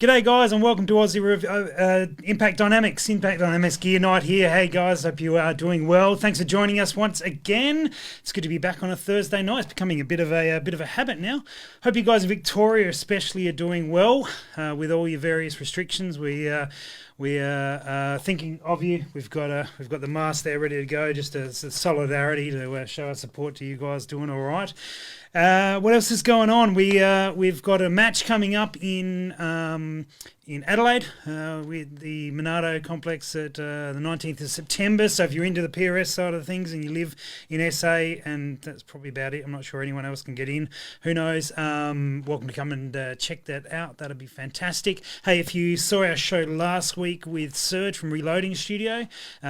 G'day guys and welcome to Ozzie Impact Dynamics Gear Night here. Hey guys, hope you are doing well. Thanks for joining us once again. It's good to be back on a Thursday night. It's becoming a bit of a habit now. Hope you guys in Victoria especially are doing well with all your various restrictions. We are thinking of you. We've got the mask there ready to go, just as a solidarity to show our support to you guys doing all right. What else is going on? We've got a match coming up in Adelaide with the Monado complex at the 19th of September. So if you're into the PRS side of things and you live in SA, and that's probably about it. I'm not sure anyone else can get in. Who knows? Welcome to come and check that out. That'd be fantastic. Hey, if you saw our show last week with Serge from Reloading Studio,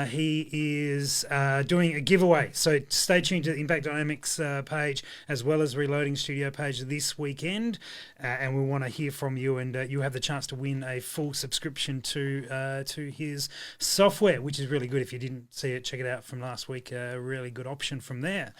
he is doing a giveaway. So stay tuned to the Impact Dynamics page as well as Reloading Studio page this weekend, and we want to hear from you, and you have the chance to win a full subscription to his software, which is really good. If you didn't see it, check it out from last week. A really good option from there.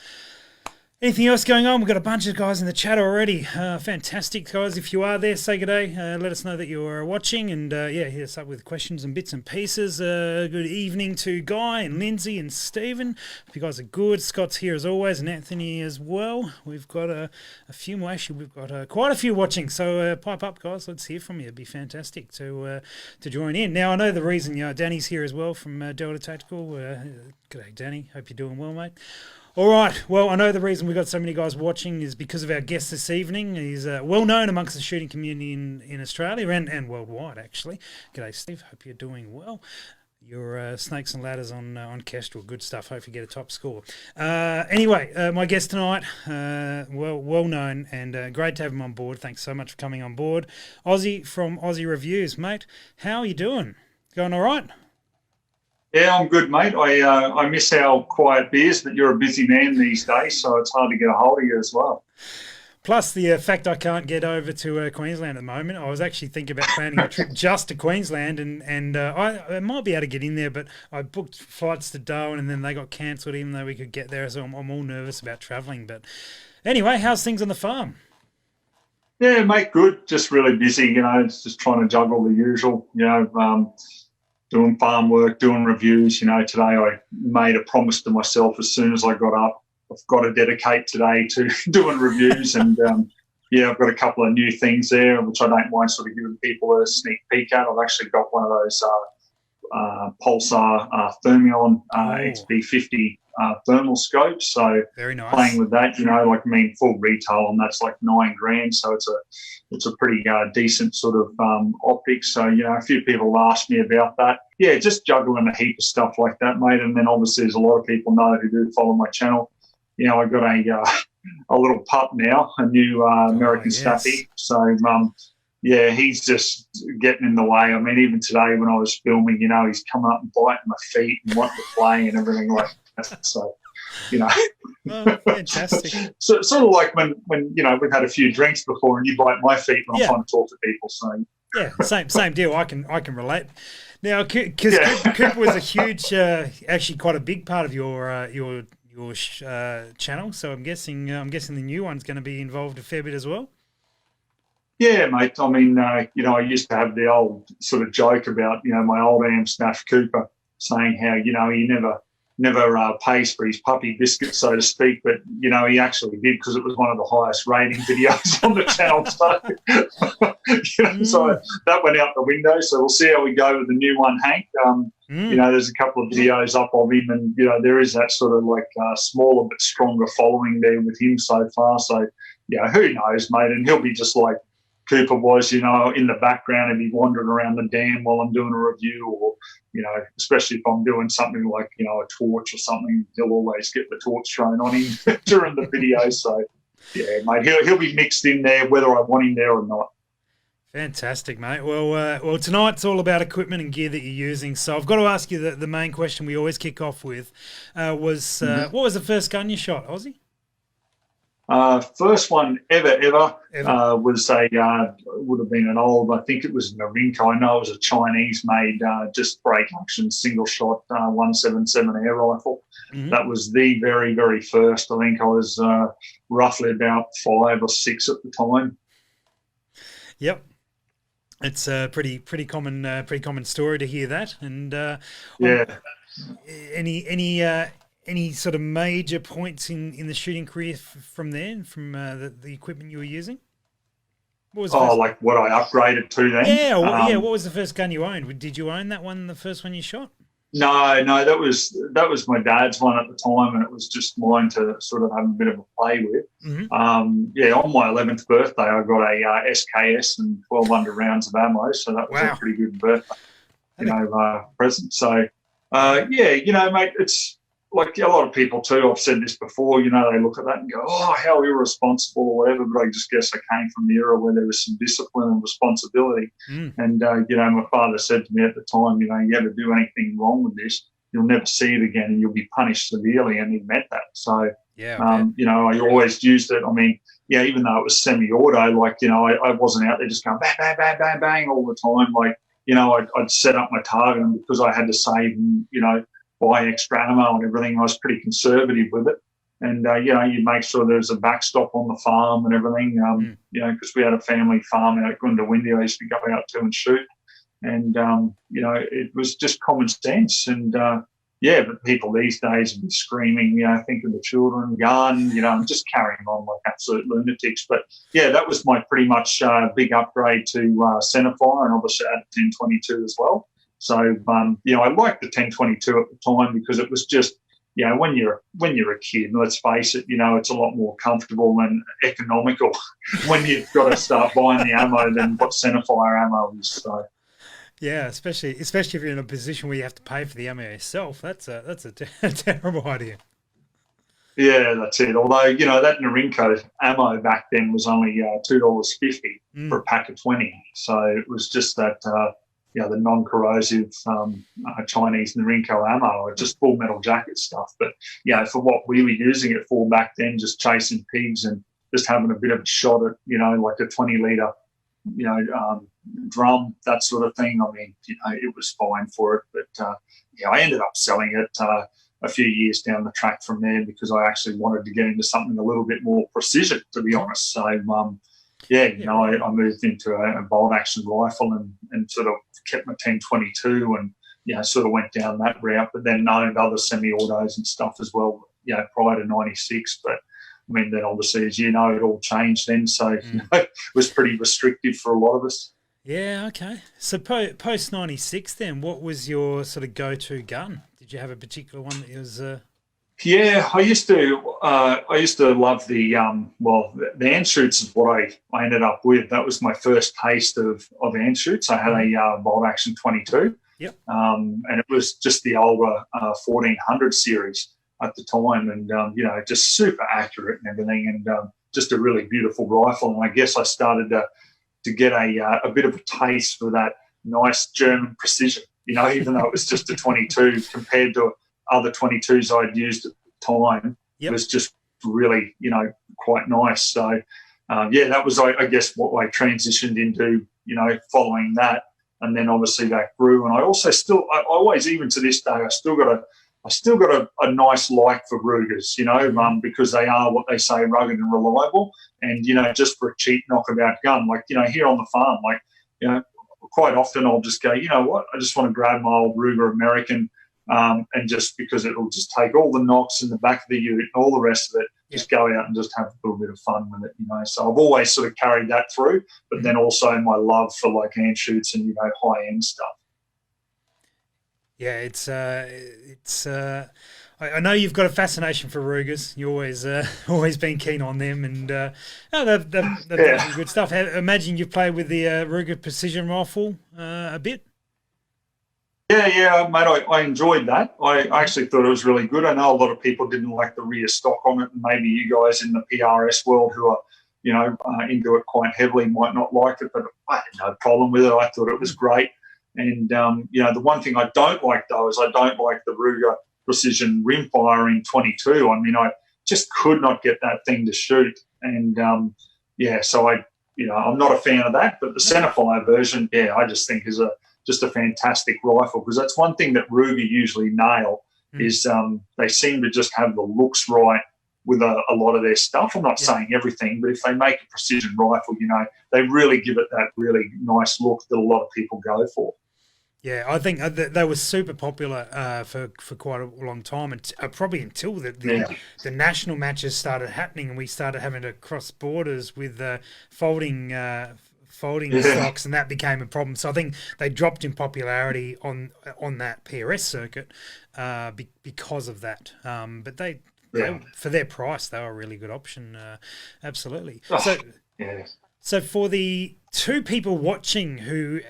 Anything else going on? We've got a bunch of guys in the chat already. Fantastic, guys. If you are there, say good day. Let us know that you're watching. And, hit us up with questions and bits and pieces. Good evening to Guy and Lindsay and Stephen. Hope you guys are good. Scott's here as always, and Anthony as well. We've got a few more. Actually, we've got quite a few watching. So pipe up, guys. Let's hear from you. It'd be fantastic to join in. Now, I know the reason Danny's here as well from Delta Tactical. G'day, Danny. Hope you're doing well, mate. All right. Well, I know the reason we've got so many guys watching is because of our guest this evening. He's well known amongst the shooting community in Australia and worldwide, actually. G'day, Steve. Hope you're doing well. Your snakes and ladders on Kestrel. Good stuff. Hope you get a top score. Anyway, my guest tonight, well known and great to have him on board. Thanks so much for coming on board. Ozzie from Ozzie Reviews, mate. How are you doing? Going all right? Yeah, I'm good, mate. I miss our quiet beers, but you're a busy man these days, so it's hard to get a hold of you as well. Plus the fact I can't get over to Queensland at the moment. I was actually thinking about planning a trip just to Queensland, and I might be able to get in there, but I booked flights to Darwin and then they got cancelled even though we could get there, so I'm all nervous about travelling. But anyway, how's things on the farm? Yeah, mate, good. Just really busy, it's just trying to juggle the usual, doing farm work, doing reviews. Today I made a promise to myself as soon as I got up. I've got to dedicate today to doing reviews, and I've got a couple of new things there, which I don't mind sort of giving people a sneak peek at. I've actually got one of those Pulsar Thermion XB50 thermal scopes. So very nice. Playing with that, full retail, and that's like $9,000. So it's a pretty decent sort of optics. So, a few people asked me about that. Yeah, just juggling a heap of stuff like that, mate. And then obviously, as a lot of people know who do follow my channel, I've got a little pup now, a new American Staffy. So, he's just getting in the way. I mean, even today when I was filming, he's come up and biting my feet and wanting to play and everything like that. So, Oh, fantastic. So sort of like when we've had a few drinks before and you bite my feet when I'm trying to talk to people. So yeah, same deal. I can relate. Now, because Cooper was a huge, actually quite a big part of your channel. So I'm guessing the new one's going to be involved a fair bit as well. Yeah, mate. I mean, I used to have the old sort of joke about my old Snaff Cooper saying how he never pays for his puppy biscuits, so to speak, but he actually did because it was one of the highest rating videos on the channel. So that went out the window. So we'll see how we go with the new one, Hank. There's a couple of videos up of him, and there is that sort of like smaller but stronger following there with him so far. So who knows, mate? And he'll be just like Cooper was, in the background, and he'd wandering around the dam while I'm doing a review, or especially if I'm doing something like a torch or something, he'll always get the torch thrown on him during the video. So yeah, mate, he'll be mixed in there whether I want him there or not. Fantastic, mate. Well, tonight's all about equipment and gear that you're using. So I've got to ask you the main question we always kick off with what was the first gun you shot, Ozzie? First one ever was would have been an old, I think it was Norinco. I know it was a Chinese-made just break action single shot 177 air rifle. Mm-hmm. That was the very, very first. I think I was roughly about 5 or 6 at the time. Yep. It's a pretty common story to hear that. And Yeah. any sort of major points in the shooting career from there, from the equipment you were using? What was the Oh, first? like what I upgraded to then? Yeah, yeah. What was the first gun you owned? Did you own that one, the first one you shot? No, that was my dad's one at the time, and it was just mine to sort of have a bit of a play with. Mm-hmm. Yeah, on my 11th birthday, I got a SKS and 1,200 rounds of ammo, so that was Wow. a pretty good birthday, present. So, yeah, mate, it's like a lot of people too. I've said this before. They look at that and go, "Oh, how irresponsible," or whatever. But I just guess I came from the era where there was some discipline and responsibility. And my father said to me at the time, "You ever do anything wrong with this, you'll never see it again, and you'll be punished severely." And he meant that. So, Yeah. I always used it. I mean, yeah, even though it was semi-auto, like I wasn't out there just going bang, bang, bang, bang, bang all the time. Like I'd set up my target, and because I had to save and buy extra ammo and everything, I was pretty conservative with it. And, you'd make sure there's a backstop on the farm and everything, because we had a family farm out at Gundawindi I used to go out to and shoot. And, it was just common sense. And, but people these days would be screaming, think of the children, gun, and just carrying on like absolute lunatics. But, yeah, that was my pretty much big upgrade to centerfire, and obviously I had a 1022 as well. So, I liked the 1022 at the time because it was just, when you're a kid, let's face it, it's a lot more comfortable and economical when you've got to start buying the ammo than what centerfire ammo is. So. Yeah, especially if you're in a position where you have to pay for the ammo yourself. That's a terrible idea. Yeah, that's it. Although, that Norinco ammo back then was only $2.50 for a pack of 20. So it was just that, the non-corrosive Chinese Norinco ammo, just full metal jacket stuff. But, for what we were using it for back then, just chasing pigs and just having a bit of a shot at, like a 20-litre, drum, that sort of thing. I mean, it was fine for it. But, I ended up selling it a few years down the track from there because I actually wanted to get into something a little bit more precision, to be honest. So, I moved into a bolt-action rifle and sort of kept my 1022 and, sort of went down that route, but then owned other semi-autos and stuff as well, prior to 96. But, I mean, then obviously, as you know, it all changed then. So, it was pretty restrictive for a lot of us. Yeah, okay. So post 96 then, what was your sort of go-to gun? Did you have a particular one that was... Yeah, I used to love the Anschutz is what I ended up with. That was my first taste of Anschutz. I had a bolt action 22. Yep. And it was just the older 1400 series at the time, and just super accurate and everything, and just a really beautiful rifle. And I guess I started to get a bit of a taste for that nice German precision. Even though it was just a 22 compared to other 22s I'd used at the time, It was just really, quite nice. So, that was, I guess, what I transitioned into, following that. And then obviously that grew. And I also I always, even to this day, I still got a nice like for Rugers, because they are what they say, rugged and reliable. And, just for a cheap knockabout gun, like, here on the farm, like, quite often I'll just go, you know what, I just want to grab my old Ruger American, and just because it'll just take all the knocks in the back of the ute and all the rest of it, just go out and just have a little bit of fun with it, So I've always sort of carried that through, but then also my love for like Anschutz and, high-end stuff. Yeah, I know you've got a fascination for Rugers. You always been keen on them, and they've done some good stuff. I imagine you played with the Ruger precision rifle a bit. Yeah, mate, I enjoyed that. I actually thought it was really good. I know a lot of people didn't like the rear stock on it, and maybe you guys in the PRS world who are, into it quite heavily might not like it, but I had no problem with it. I thought it was great. And, the one thing I don't like, though, is I don't like the Ruger precision rimfire in 22. I mean, I just could not get that thing to shoot. And, so I'm not a fan of that. But the centerfire version, I just think is just a fantastic rifle, because that's one thing that Ruger usually nail is they seem to just have the looks right with a lot of their stuff. I'm not saying everything, but if they make a precision rifle, they really give it that really nice look that a lot of people go for. Yeah, I think they were super popular for quite a long time, and probably until the national matches started happening and we started having to cross borders with folding stocks, and that became a problem. So I think they dropped in popularity on that PRS circuit because of that. But they, for their price, they were a really good option. Absolutely. So for the two people watching who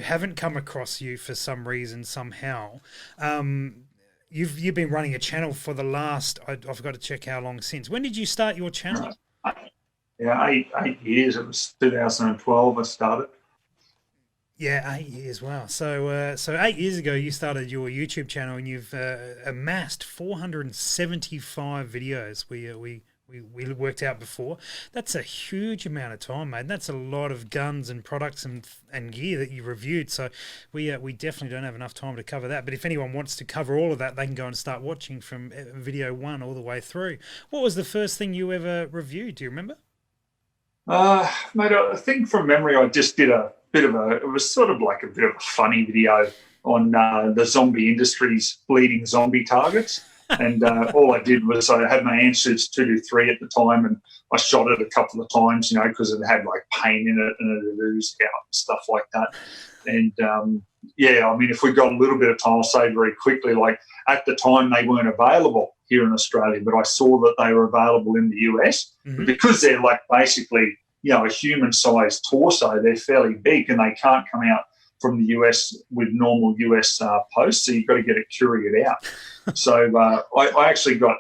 haven't come across you for some reason somehow, you've been running a channel for the last, I forgot to check how long since. When did you start your channel? Yeah, 8 years. It was 2012 I started. Yeah, 8 years. Wow. So 8 years ago you started your YouTube channel, and you've amassed 475 videos. We worked out before. That's a huge amount of time, mate. That's a lot of guns and products and gear that you reviewed. So we definitely don't have enough time to cover that. But if anyone wants to cover all of that, they can go and start watching from video 1 all the way through. What was the first thing you ever reviewed? Do you remember? Mate, I think from memory I just did a bit of it was sort of like a bit of a funny video on the zombie industry's bleeding zombie targets. And all I did was I had my answers 223 at the time, and I shot it a couple of times, because it had like paint in it and it oozed out and stuff like that. And if we got a little bit of time, I'll say very quickly, like at the time they weren't available here in Australia, but I saw that they were available in the US. But because they're like basically, a human-sized torso, they're fairly big and they can't come out from the US with normal US posts, so you've got to get it couriered out. So I actually got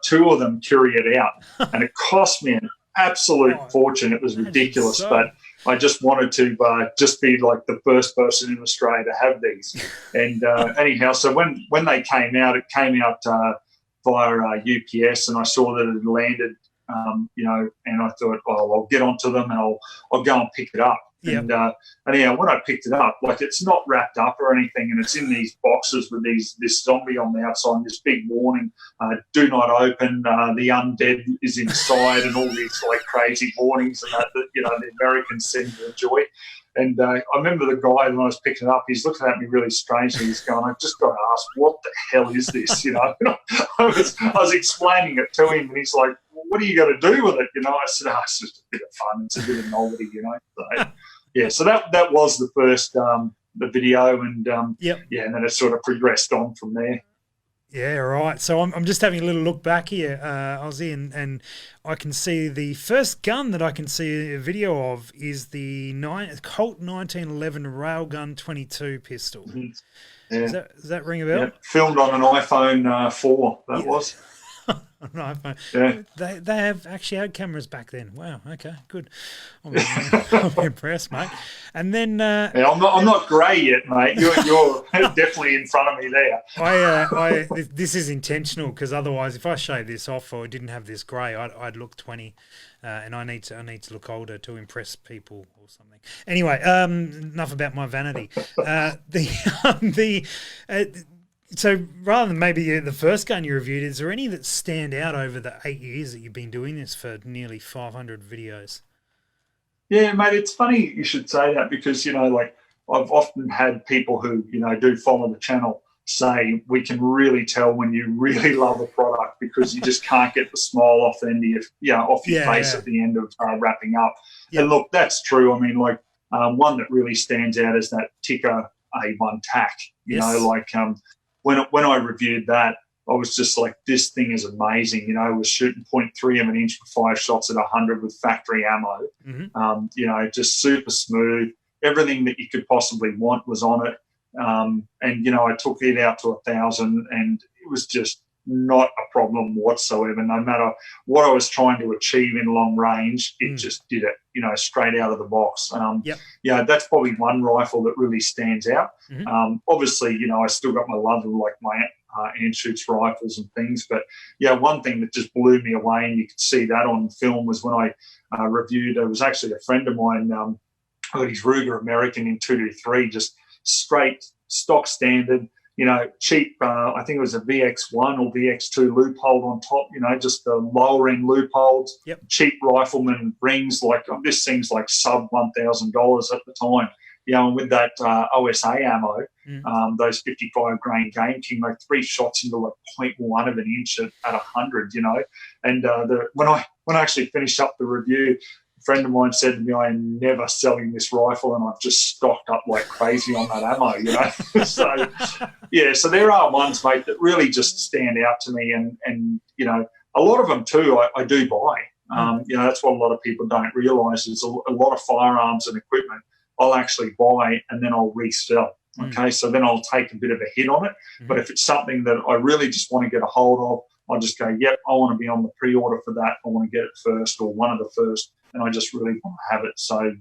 2 of them couriered out, and it cost me an absolute fortune. It was ridiculous, but I just wanted to just be like the first person in Australia to have these. And anyhow, so when they came out, it came out via UPS, and I saw that it had landed, and I thought, I'll get onto them and I'll go and pick it up. Yep. And when I picked it up, like it's not wrapped up or anything, and it's in these boxes with this zombie on the outside, and this big warning: "Do not open. The undead is inside," and all these like crazy warnings and that the Americans seem to enjoy. And I remember the guy when I was picking it up, he's looking at me really strangely. He's going, "I've just got to ask, what the hell is this?" I was explaining it to him, and he's like, "What are you going to do with it?" I said, "It's just a bit of fun. It's a bit of novelty, So, so that was the first the video, and and then it sort of progressed on from there. Yeah, right. So I'm just having a little look back here, Ozzie, and I can see the first gun that I can see a video of is the Colt 1911 Railgun 22 pistol. Yeah. Does that ring a bell? Yeah. Filmed on an iPhone 4, that was. On an iPhone. Yeah. They have actually had cameras back then. Wow. Okay. Good. I'm impressed, mate. And then I'm not grey yet, mate. You're definitely in front of me there. This is intentional, because otherwise, if I shaved this off or didn't have this grey, I'd look 20, and I need to look older to impress people or something. Anyway, enough about my vanity. So rather than maybe the first gun you reviewed, is there any that stand out over the 8 years that you've been doing this for nearly 500 videos? Yeah, mate, it's funny you should say that, because, like I've often had people who, do follow the channel say we can really tell when you really love a product, because you just can't get the smile off the end of your face at the end of wrapping up. Yep. And look, that's true. I mean, like one that really stands out is that Ticker A1 TAC. When I reviewed that, I was just like, this thing is amazing. I was shooting 0.3 of an inch for 5 shots at 100 with factory ammo. Mm-hmm. Just super smooth. Everything that you could possibly want was on it. And I took it out to 1,000, and it was just not a problem whatsoever. No matter what I was trying to achieve in long range, it just did it, straight out of the box. That's probably one rifle that really stands out. Mm-hmm. Obviously, I still got my love of like my Anschutz rifles and things, but one thing that just blew me away, and you could see that on film, was when I reviewed, it was actually a friend of mine, got his Ruger American in 223, just straight stock standard, cheap, I think it was a VX1 or VX2 loophole on top, just the lower end loopholes, Yep. cheap rifleman rings, like this thing's like sub $1,000 at the time. And with that OSA ammo, those 55 grain Game King, like 3 shots into like 0.1 of an inch at 100, And when I actually finished up the review, a friend of mine said to me, "I'm never selling this rifle," and I've just stocked up like crazy on that ammo, So there are ones, mate, that really just stand out to me, and a lot of them too I do buy. That's what a lot of people don't realise is a lot of firearms and equipment I'll actually buy and then I'll resell. Okay, so then I'll take a bit of a hit on it. But if it's something that I really just want to get a hold of, I'll just go, yep, I want to be on the pre-order for that. I want to get it first or one of the first, and I just really want to have it. So,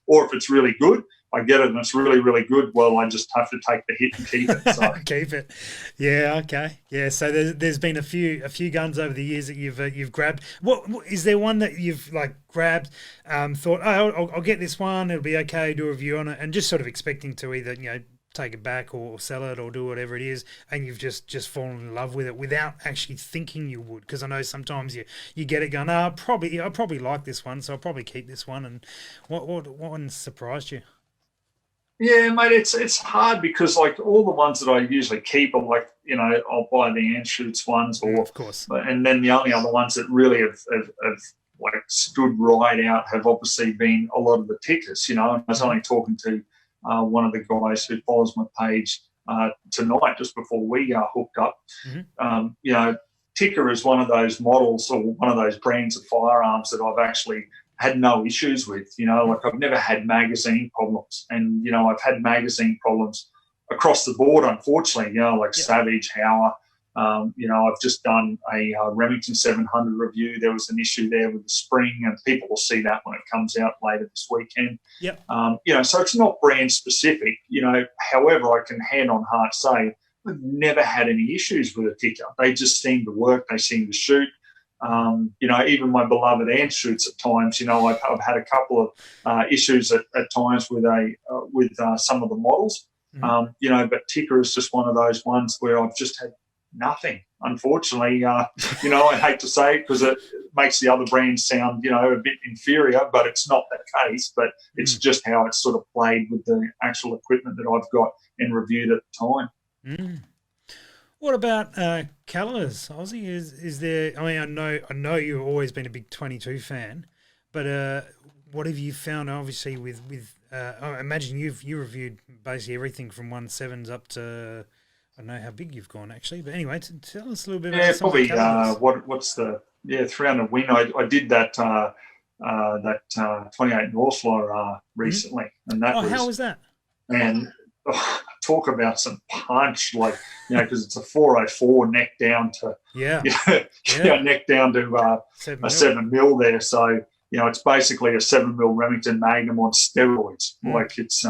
or if it's really good, I get it and it's really, really good. Well, I just have to take the hit and keep it. So. Keep it. Yeah. Okay. Yeah. So there's been a few guns over the years that you've grabbed. What is there one that you've like grabbed? Thought, oh, I'll get this one. It'll be okay. Do a review on it, and just sort of expecting to either take it back or sell it or do whatever it is, and you've just fallen in love with it without actually thinking you would. Because I know sometimes you get it going, I probably like this one, so I'll probably keep this one. And what one surprised you? Yeah, mate, it's hard because like all the ones that I usually keep are like, I'll buy the Anschutz ones, or of course, and then the only other ones that really have like stood right out have obviously been a lot of the tickers. I was only talking to one of the guys who follows my page tonight, just before we hooked up. Ticker is one of those models or one of those brands of firearms that I've actually had no issues with. Like I've never had magazine problems, and I've had magazine problems across the board, unfortunately. Savage, Hauer. I've just done a Remington 700 review. There was an issue there with the spring, and people will see that when it comes out later this weekend. Yep. So it's not brand specific. However, I can hand on heart say I've never had any issues with a ticker. They just seem to work. They seem to shoot. Even my beloved Anschutz at times, I've had a couple of issues at times with some of the models. But ticker is just one of those ones where I've just had nothing, unfortunately. I hate to say it because it makes the other brands sound, a bit inferior, but it's not the case. But it's just how it's sort of played with the actual equipment that I've got and reviewed at the time. What about calibers, Ozzie? Is there? I mean, I know you've always been a big 22 fan, but what have you found? Obviously, with I imagine you reviewed basically everything from 1.7s up to, I don't know how big you've gone actually, but anyway, tell us a little bit about some probably of the calibers. what's the 300 win? I did that 28 Northflyer recently, and that how was that? And talk about some punch, like because it's a 404 neck down to neck down to a 7mm there. So it's basically a 7mm Remington Magnum on steroids. Like it's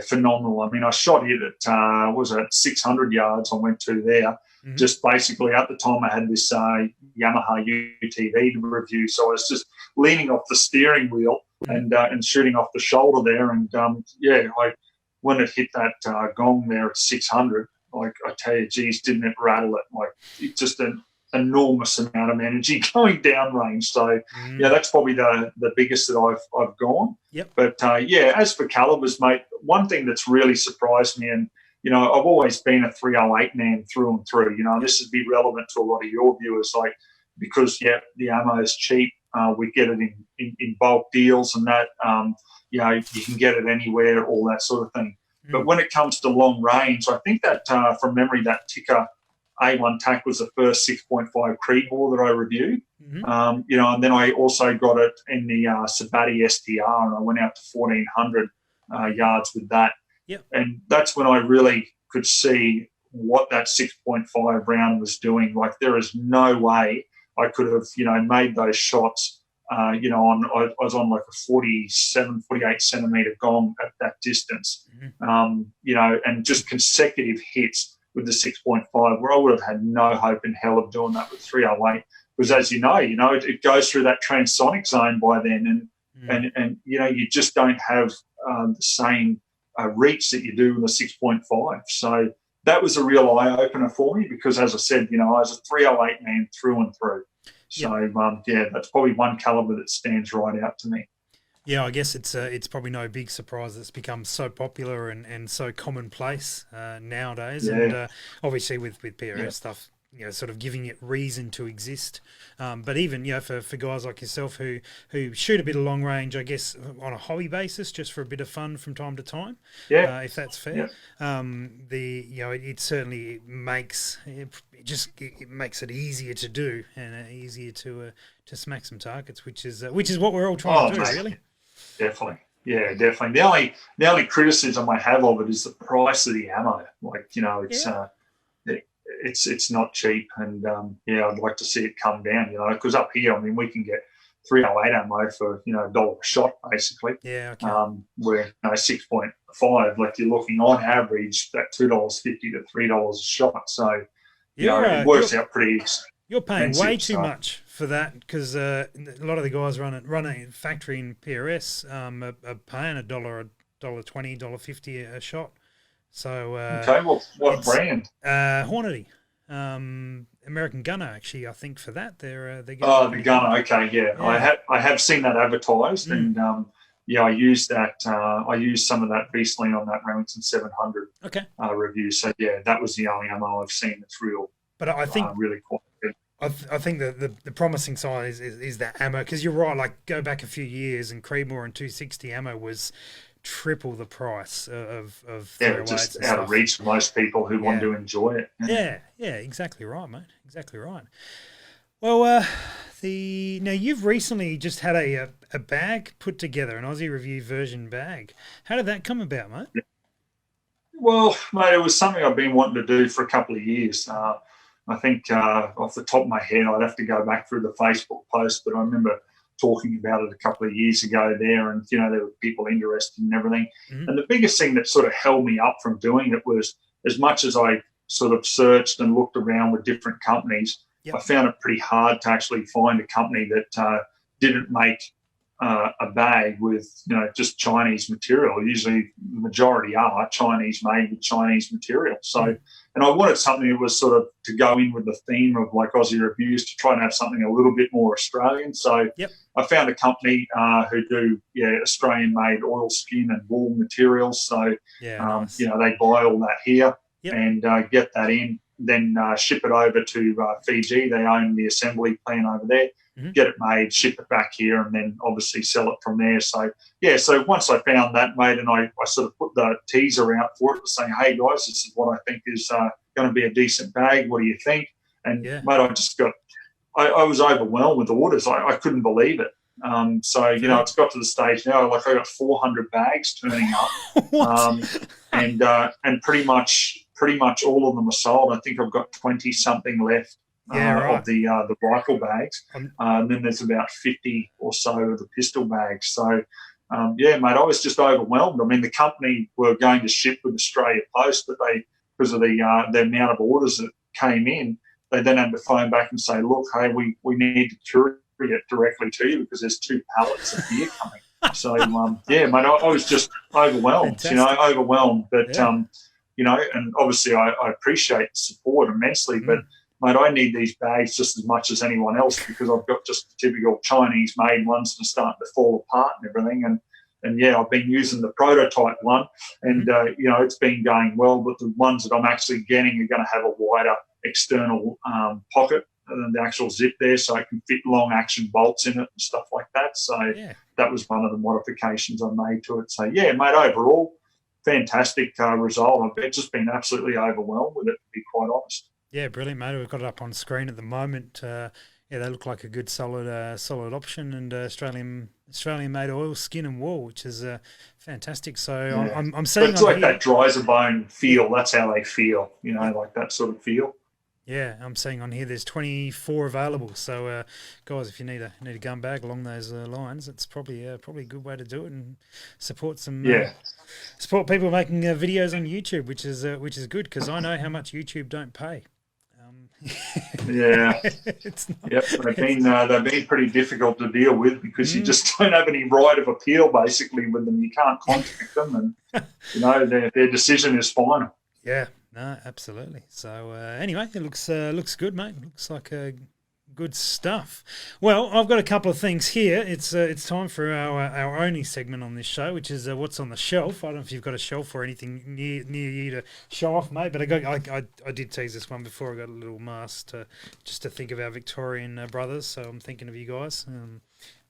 phenomenal. I mean, I shot it at 600 yards. I went to there. Just basically at the time I had this Yamaha UTV to review, so I was just leaning off the steering wheel and shooting off the shoulder there, and when it hit that gong there at 600, like I tell you, geez, didn't it rattle it? Like it's just an enormous amount of energy going downrange. So that's probably the biggest that I've gone. Yep. But as for calibers, mate, one thing that's really surprised me, and I've always been a 308 man through and through. This would be relevant to a lot of your viewers, like because the ammo is cheap. We get it in bulk deals and that. You can get it anywhere, all that sort of thing. But when it comes to long range, I think that from memory, that Ticker A1 TAC was the first 6.5 Creedmoor that I reviewed. And then I also got it in the Sabatti STR, and I went out to 1,400 yards with that. Yep. And that's when I really could see what that 6.5 round was doing. Like there is no way I could have, made those shots. I was on like a 47, 48 centimetre gong at that distance, and just consecutive hits with the 6.5, where I would have had no hope in hell of doing that with 308. Because as it goes through that transonic zone by then, and you just don't have the same reach that you do with a 6.5. So that was a real eye opener for me because, as I said, I was a 308 man through and through. So that's probably one caliber that stands right out to me. Yeah, I guess it's probably no big surprise that it's become so popular and so commonplace nowadays. Yeah. And obviously with PRS stuff, sort of giving it reason to exist. But even, for guys like yourself who shoot a bit of long range, I guess, on a hobby basis, just for a bit of fun from time to time, if that's fair. It certainly makes it easier to do and easier to smack some targets, which is what we're all trying to do, really. Definitely. Yeah, definitely. The only criticism I have of it is the price of the ammo. Like, it's not cheap, and I'd like to see it come down. Because up here, I mean, we can get 308 ammo for $1 a shot, basically. Yeah. Okay. Where 6.5, like you're looking on average at $2.50 to $3 a shot. So it works out pretty. You're paying way too much for that because a lot of the guys run a factory in PRS are paying $1, $1.20, $1.50 a shot. So okay, well, what brand? Hornady, American Gunner. Actually, I think for that they're getting the Gunner. Okay, yeah. I have seen that advertised, and I used that. I used some of that Beastling on that Remington 700. Okay. Review. So that was the only ammo I've seen that's real. But I think really quite good. I think the promising side is that ammo, because you're right. Like, go back a few years and Creedmoor and 260 ammo was triple the price of just out of reach for most people who want to enjoy it. Yeah, exactly right, mate. Exactly right. Well, now you've recently just had a bag put together, an Ozzie Review version bag. How did that come about, mate? Yeah. Well, mate, it was something I've been wanting to do for a couple of years. I think off the top of my head, I'd have to go back through the Facebook post, but I remember talking about it a couple of years ago there, and there were people interested in everything. Mm-hmm. And the biggest thing that sort of held me up from doing it was, as much as I sort of searched and looked around with different companies, I found it pretty hard to actually find a company that didn't make a bag with just Chinese material. Usually the majority are Chinese made with Chinese material. So, and I wanted something that was sort of to go in with the theme of like Ozzie Reviews, to try and have something a little bit more Australian. So I found a company who do Australian made oil skin and wool materials. So nice. They buy all that here and get that in, then ship it over to Fiji. They own the assembly plant over there. Mm-hmm. Get it made, ship it back here, and then obviously sell it from there. So, so once I found that, mate, and I sort of put the teaser out for it, saying, hey, guys, this is what I think is going to be a decent bag. What do you think? And, mate, I just I was overwhelmed with orders. I couldn't believe it. It's got to the stage now, like I got 400 bags turning up. And pretty much all of them are sold. I think I've got 20-something left. Of the rifle bags, and then there's about 50 or so of the pistol bags. So, mate, I was just overwhelmed. I mean, the company were going to ship with Australia Post, but because of the amount of orders that came in, they then had to phone back and say, look, hey, we need to courier it directly to you because there's 2 pallets of gear coming. So, mate, I was just overwhelmed. Fantastic. Overwhelmed. But and obviously I appreciate the support immensely, but mate, I need these bags just as much as anyone else because I've got just typical Chinese-made ones that are starting to fall apart and everything. And I've been using the prototype one, and it's been going well. But the ones that I'm actually getting are going to have a wider external pocket than the actual zip there, so I can fit long-action bolts in it and stuff like that. So that was one of the modifications I made to it. So mate, overall, fantastic result. I've just been absolutely overwhelmed with it, to be quite honest. Yeah, brilliant, mate. We've got it up on screen at the moment. They look like a good solid option, and Australian made oil, skin and wool, which is fantastic. So I'm seeing it's like that dry as a bone feel. That's how they feel, like that sort of feel. Yeah, I'm seeing on here there's 24 available. So guys, if you need a gun bag along those lines, it's probably a good way to do it and support support people making videos on YouTube, which is good because I know how much YouTube don't pay. It's not, they've been pretty difficult to deal with because you just don't have any right of appeal basically with them. You can't contact them, and their decision is final. Yeah, No, absolutely. So anyway, it looks good, mate. Looks like good stuff. Well, I've got a couple of things here. It's time for our only segment on this show, which is what's on the shelf. I don't know if you've got a shelf or anything near you to show off, mate. But I did tease this one before. I got a little mask just to think of our Victorian brothers. So I'm thinking of you guys.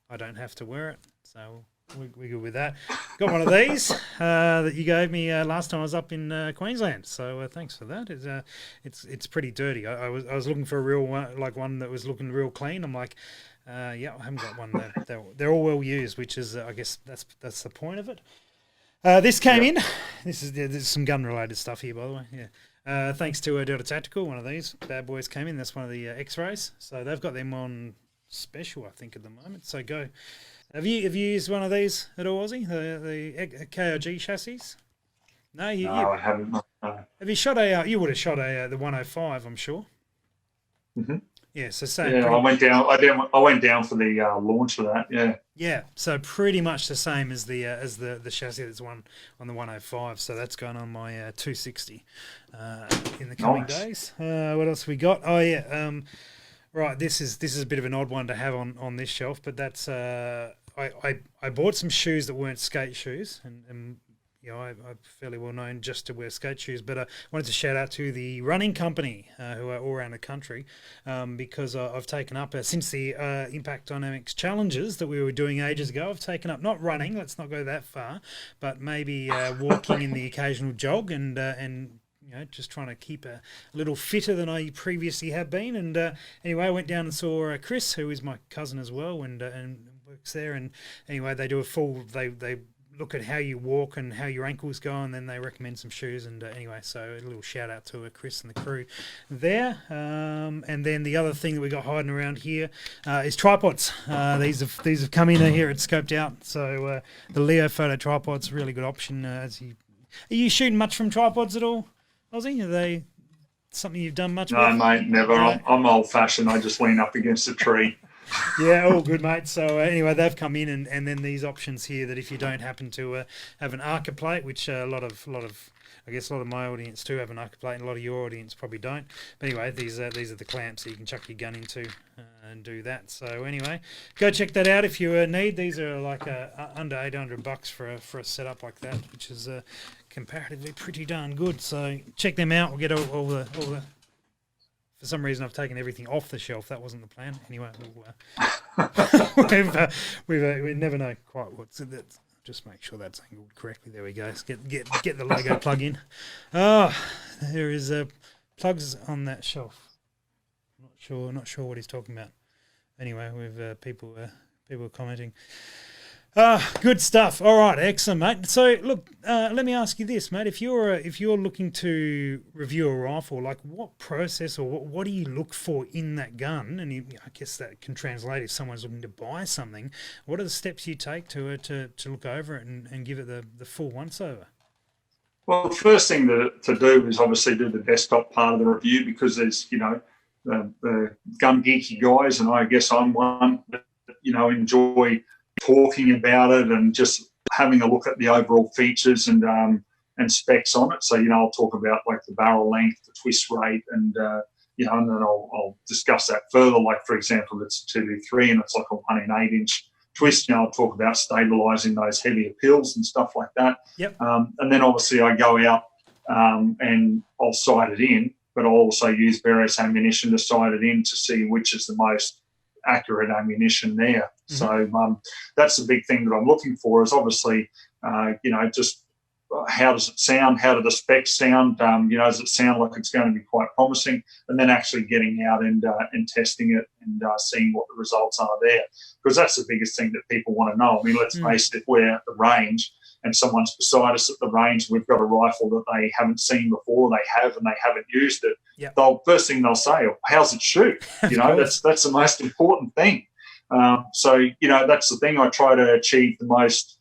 I don't have to wear it, so we're good with that. Got one of these that you gave me last time I was up in Queensland. So thanks for that. It's pretty dirty. I was looking for a real one, like one that was looking real clean. I'm like, yeah, I haven't got one. They're all well used, which is I guess that's the point of it. This came in. This is some gun related stuff here, by the way. Yeah. Thanks to Delta Tactical, one of these bad boys came in. That's one of the X-rays. So they've got them on special, I think, at the moment. So go. Have you used one of these at all, Ozzie? The KOG chassis? No, no, I haven't. No. Have you shot a? You would have shot the 105, I'm sure. Mm-hmm. Yeah, so same. Yeah, I went down. I went down for the launch for that. Yeah. Yeah, so pretty much the same as the chassis that's one on the 105. So that's going on my 260 in the coming days. What else we got? Oh yeah. Right, this is a bit of an odd one to have on this shelf, but that's I bought some shoes that weren't skate shoes, and you know I'm fairly well known just to wear skate shoes, but I wanted to shout out to the running company who are all around the country because I've taken up since the Impact Dynamics challenges that we were doing ages ago. I've taken up not running, let's not go that far, but maybe walking in the occasional jog and you know, just trying to keep a little fitter than I previously have been. And anyway, I went down and saw Chris, who is my cousin as well, and works there. And anyway, they do a full. They look at how you walk and how your ankles go, and then they recommend some shoes. And anyway, so a little shout out to Chris and the crew there. And then the other thing that we got hiding around here is tripods. These have come in here at Scoped Out. So the Leo Photo tripod's a really good option. Are you shooting much from tripods at all, Ozzie? Are they something you've done much with? No, mate, never. No. I'm old-fashioned. I just lean up against a tree. Yeah, all good, mate. So anyway, they've come in, and then these options here that if you don't happen to have an Arca plate, which a lot of I guess a lot of my audience do have an Arca plate, and a lot of your audience probably don't. But anyway, these are the clamps that you can chuck your gun into and do that. So anyway, go check that out if you need. These are like under $800 for a setup like that, which is comparatively pretty darn good. So check them out. We'll get all the. For some reason, I've taken everything off the shelf. That wasn't the plan. Anyway, we never know quite what's in it. Just make sure that's angled correctly. There we go. Let's get the logo plug in. Oh, there is plugs on that shelf. Not sure what he's talking about. Anyway, we've people commenting. Good stuff. All right, excellent, mate. So, look, let me ask you this, mate. If you're looking to review a rifle, like what process or what do you look for in that gun? And I guess that can translate if someone's looking to buy something. What are the steps you take to look over it and give it the full once-over? Well, the first thing to do is obviously do the desktop part of the review because there's, the gun geeky guys, and I guess I'm one that, enjoy talking about it and just having a look at the overall features and specs on it. So, I'll talk about like the barrel length, the twist rate, and and then I'll discuss that further. Like, for example, it's a 223 and it's like a 1 in 8 inch twist. I'll talk about stabilising those heavier pills and stuff like that. Yep. And then obviously I go out and I'll sight it in, but I'll also use various ammunition to sight it in to see which is the most accurate ammunition there. Mm-hmm. So that's the big thing that I'm looking for is obviously, just how does it sound? How do the specs sound? Does it sound like it's going to be quite promising? And then actually getting out and testing it and seeing what the results are there. Because that's the biggest thing that people want to know. I mean, let's face it, we're at the range and someone's beside us at the range. We've got a rifle that they haven't seen before. They have and they haven't used it. Yep. First thing they'll say, how's it shoot? That's the most important thing. That's the thing. I try to achieve the most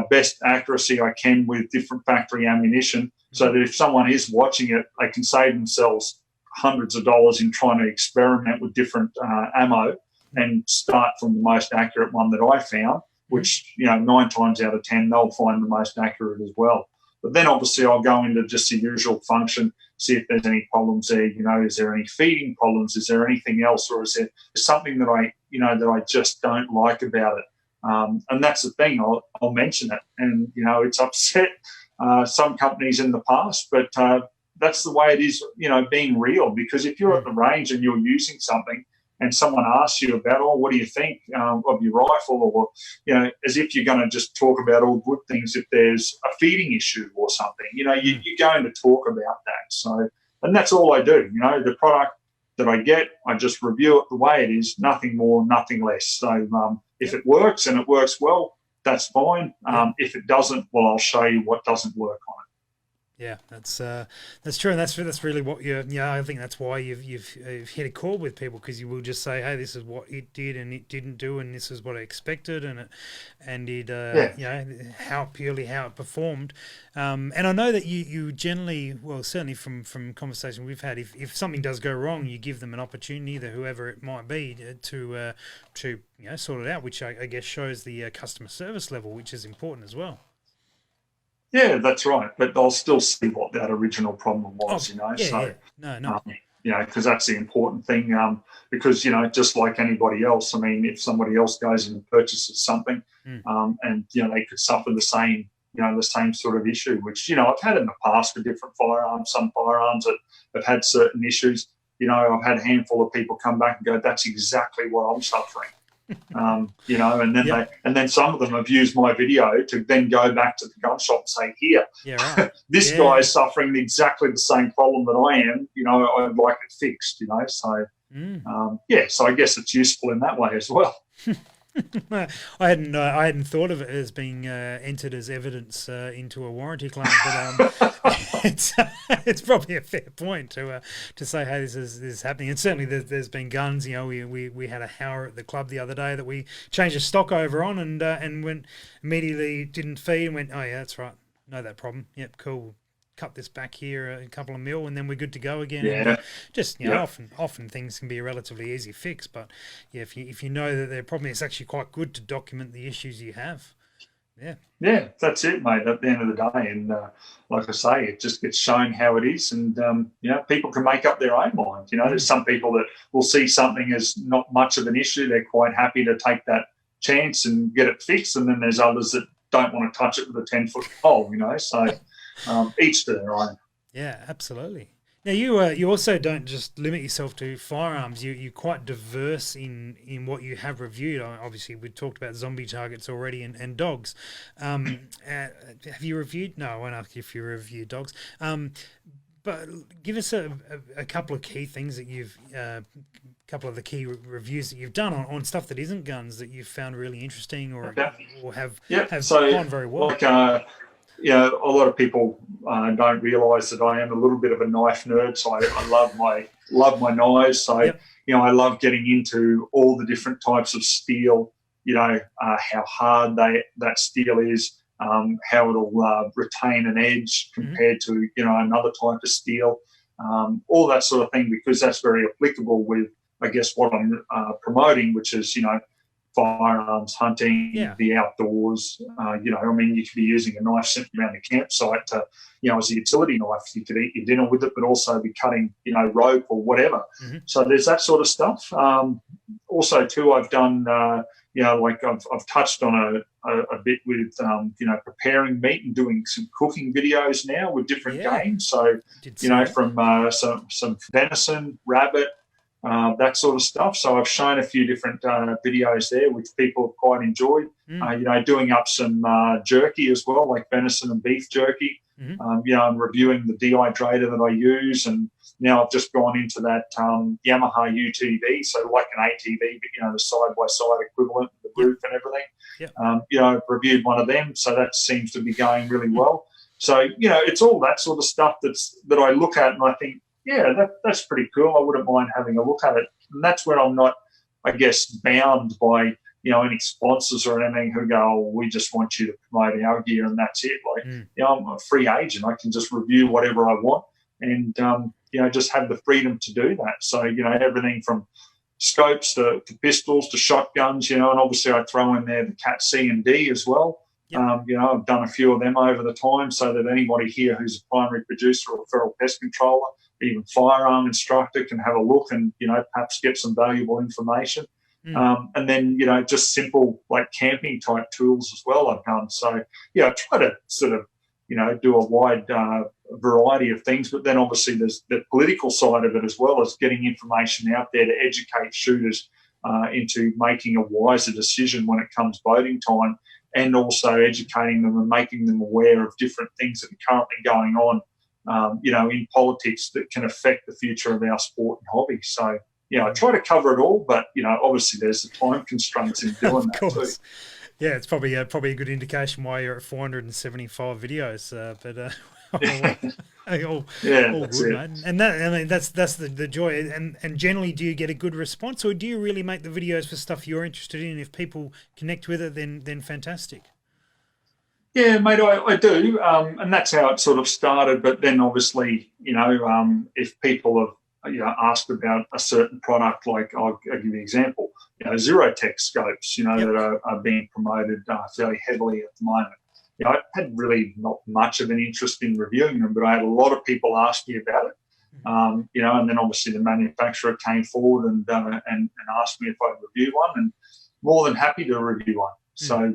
best accuracy I can with different factory ammunition so that if someone is watching it, they can save themselves hundreds of dollars in trying to experiment with different ammo and start from the most accurate one that I found, which, 9 times out of 10, they'll find the most accurate as well. But then obviously I'll go into just the usual function. see if there's any problems there. Is there any feeding problems? Is there anything else, or is there something that I just don't like about it? And that's the thing. I'll mention it, and it's upset some companies in the past, but that's the way it is. Being real, because if you're at the range and you're using something, and someone asks you about, what do you think of your rifle, or as if you're going to just talk about all good things if there's a feeding issue or something. You're going to talk about that. So, and that's all I do. The product that I get, I just review it the way it is, nothing more, nothing less. So if it works and it works well, that's fine. If it doesn't, well, I'll show you what doesn't work on it. Yeah, that's true, and that's really what you. I think that's why you've hit a chord with people, because you will just say, hey, this is what it did and it didn't do, and this is what I expected, and how it performed. And I know that you generally, well, certainly from conversation we've had, if something does go wrong, you give them an opportunity, whoever it might be, to sort it out, which I guess shows the customer service level, which is important as well. Yeah, that's right. But I'll still see what that original problem was, No. Because that's the important thing. Because, just like anybody else, I mean, if somebody else goes and purchases something and, they could suffer the same sort of issue, which, I've had in the past for different firearms. Some firearms that have had certain issues. I've had a handful of people come back and go, that's exactly what I'm suffering. And then some of them have used my video to then go back to the gun shop and say, here, this guy is suffering exactly the same problem that I am. I'd like it fixed. So so I guess it's useful in that way as well. I hadn't thought of it as being entered as evidence into a warranty claim, but it's probably a fair point to say, hey, this is happening. And certainly there's been guns. We had a Hauer at the club the other day that we changed the stock over on, and went immediately didn't feed, and went, oh yeah, that's right, know that problem. Yep, cool. Cut this back here a couple of mil, and then we're good to go again. Yeah. And often things can be a relatively easy fix, but if you know that they're probably, it's actually quite good to document the issues you have. Yeah, that's it, mate. At the end of the day, and like I say, it just gets shown how it is, and people can make up their own mind. There's some people that will see something as not much of an issue; they're quite happy to take that chance and get it fixed, and then there's others that don't want to touch it with a 10-foot pole. So. Each to their own. Yeah, absolutely. Now you also don't just limit yourself to firearms. You're quite diverse in what you have reviewed. Obviously, we talked about zombie targets already and dogs. Have you reviewed? No, I won't ask you if you reviewed dogs. But give us a couple of key things that you've, couple of the key reviews that you've done on stuff that isn't guns that you've found really interesting or have gone very well. A lot of people don't realise that I am a little bit of a knife nerd, so I love my knives. So I love getting into all the different types of steel. How hard that steel is, how it'll retain an edge compared to another type of steel, all that sort of thing, because that's very applicable with, I guess, what I'm promoting, which is firearms, hunting, the outdoors. You could be using a knife simply around the campsite to, as a utility knife. You could eat your dinner with it, but also be cutting, rope or whatever. So there's that sort of stuff. Also, too, I've done, I've touched on a bit with, preparing meat and doing some cooking videos now with different games. So, from some venison, rabbit, that sort of stuff. So I've shown a few different videos there, which people have quite enjoyed. Doing up some jerky as well, like venison and beef jerky. I'm reviewing the dehydrator that I use, and now I've just gone into that Yamaha UTV, so like an ATV, but the side-by-side equivalent with the roof and everything. I've reviewed one of them, so that seems to be going really well. So it's all that sort of stuff that I look at and I think, that's pretty cool. I wouldn't mind having a look at it. And that's where I'm not, I guess, bound by, any sponsors or anything who go, oh, we just want you to promote our gear and that's it. Like, I'm a free agent. I can just review whatever I want and, just have the freedom to do that. So, everything from scopes to pistols to shotguns, and obviously I throw in there the Cat C and D as well. Yep. I've done a few of them over the time so that anybody here who's a primary producer or feral pest controller, even firearm instructor, can have a look and, perhaps get some valuable information. And then, just simple like camping type tools as well I've done. So, I try to sort of, do a wide variety of things. But then obviously there's the political side of it as well, as getting information out there to educate shooters into making a wiser decision when it comes voting time, and also educating them and making them aware of different things that are currently going on, in politics that can affect the future of our sport and hobby. So, I try to cover it all, but, obviously there's the time constraints in doing that too. Yeah, it's probably a good indication why you're at 475 videos. All good, mate. And that's the joy. And generally, do you get a good response, or do you really make the videos for stuff you're interested in? If people connect with it, then fantastic. Yeah, mate, I do, and that's how it sort of started. But then, obviously, if people have asked about a certain product, like I'll give you an example, Zero-Tech scopes, that are being promoted fairly heavily at the moment. I had really not much of an interest in reviewing them, but I had a lot of people ask me about it. And then obviously the manufacturer came forward and asked me if I'd review one, and more than happy to review one. So,